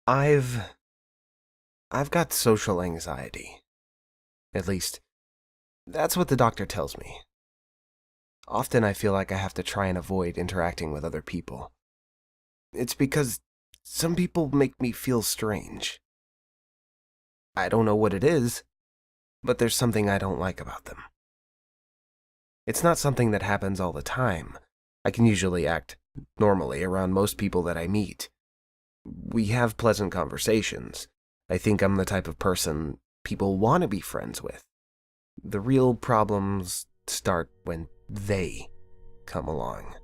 I've I've got social anxiety. At least, that's what the doctor tells me. Often I feel like I have to try and avoid interacting with other people. It's because some people make me feel strange. I don't know what it is, but there's something I don't like about them. It's not something that happens all the time. I can usually act normally around most people that I meet. We have pleasant conversations. I think I'm the type of person people want to be friends with. The real problems start when they come along.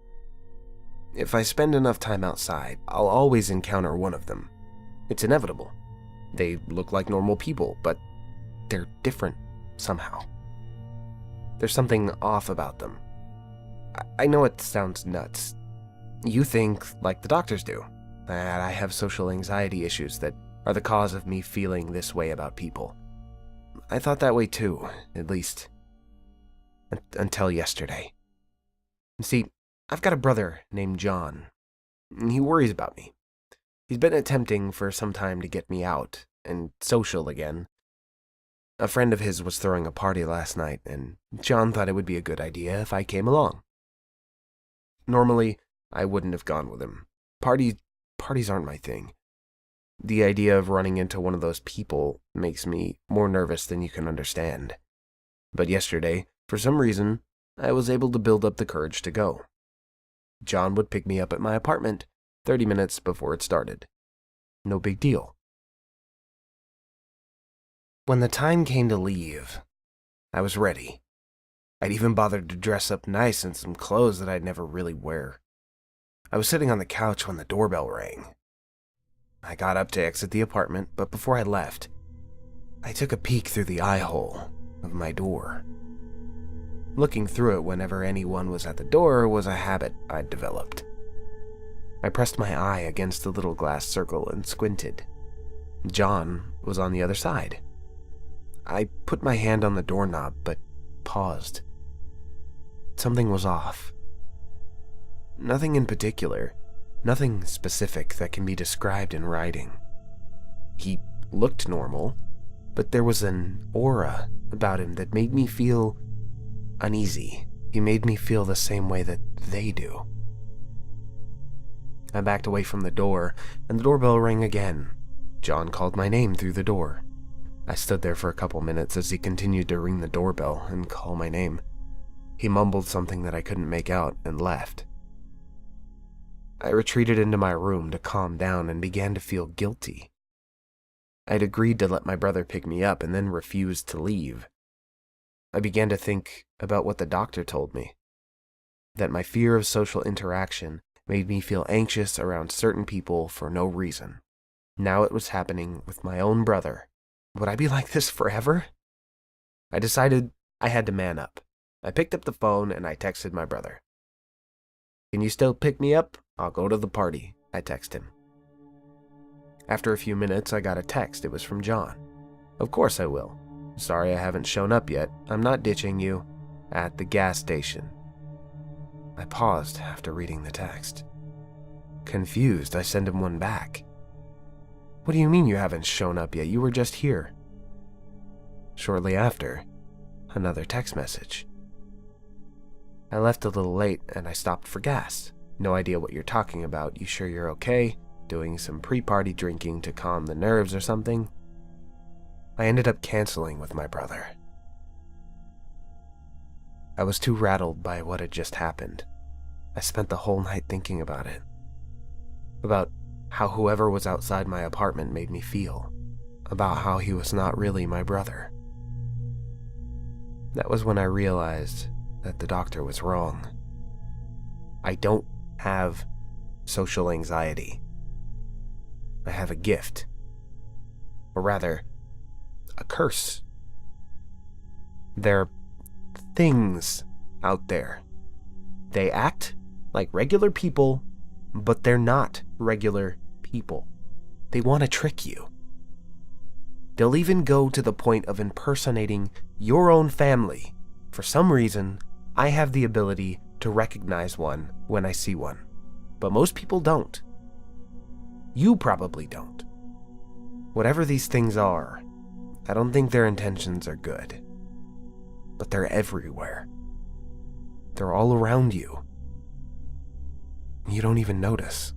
If I spend enough time outside, I'll always encounter one of them. It's inevitable. They look like normal people, but they're different somehow. There's something off about them. I know it sounds nuts. You think, like the doctors do, that I have social anxiety issues that are the cause of me feeling this way about people. I thought that way too, at least until yesterday. See, I've got a brother named John. He worries about me. He's been attempting for some time to get me out and social again. A friend of his was throwing a party last night, and John thought it would be a good idea if I came along. Normally, I wouldn't have gone with him. Parties aren't my thing. The idea of running into one of those people makes me more nervous than you can understand. But yesterday, for some reason, I was able to build up the courage to go. John would pick me up at my apartment 30 minutes before it started. No big deal. When the time came to leave, I was ready. I'd even bothered to dress up nice in some clothes that I'd never really wear. I was sitting on the couch when the doorbell rang. I got up to exit the apartment, but before I left, I took a peek through the eye hole of my door. Looking through it whenever anyone was at the door was a habit I'd developed. I pressed my eye against the little glass circle and squinted. John was on the other side. I put my hand on the doorknob, but paused. Something was off. Nothing in particular, nothing specific that can be described in writing. He looked normal, but there was an aura about him that made me feel uneasy. He made me feel the same way that they do. I backed away from the door, and the doorbell rang again. John called my name through the door. I stood there for a couple minutes as he continued to ring the doorbell and call my name. He mumbled something that I couldn't make out and left. I retreated into my room to calm down and began to feel guilty. I'd agreed to let my brother pick me up and then refused to leave. I began to think about what the doctor told me, that my fear of social interaction made me feel anxious around certain people for no reason. Now it was happening with my own brother. Would I be like this forever? I decided I had to man up. I picked up the phone and I texted my brother. "Can you still pick me up? I'll go to the party," I texted him. After a few minutes, I got a text. It was from John. "Of course I will. Sorry I haven't shown up yet. I'm not ditching you. At the gas station." I paused after reading the text. Confused, I sent him one back. "What do you mean you haven't shown up yet? You were just here." Shortly after, another text message. "I left a little late and I stopped for gas. No idea what you're talking about. You sure you're okay? Doing some pre-party drinking to calm the nerves or something?" I ended up canceling with my brother. I was too rattled by what had just happened. I spent the whole night thinking about it. About how whoever was outside my apartment made me feel. About how he was not really my brother. That was when I realized that the doctor was wrong. I don't have social anxiety. I have a gift. Or rather, a curse. There are things out there. They act like regular people, but they're not regular people. They want to trick you. They'll even go to the point of impersonating your own family. For some reason, I have the ability to recognize one when I see one, but most people don't. You probably don't. Whatever these things are, I don't think their intentions are good. But they're everywhere. They're all around you. You don't even notice.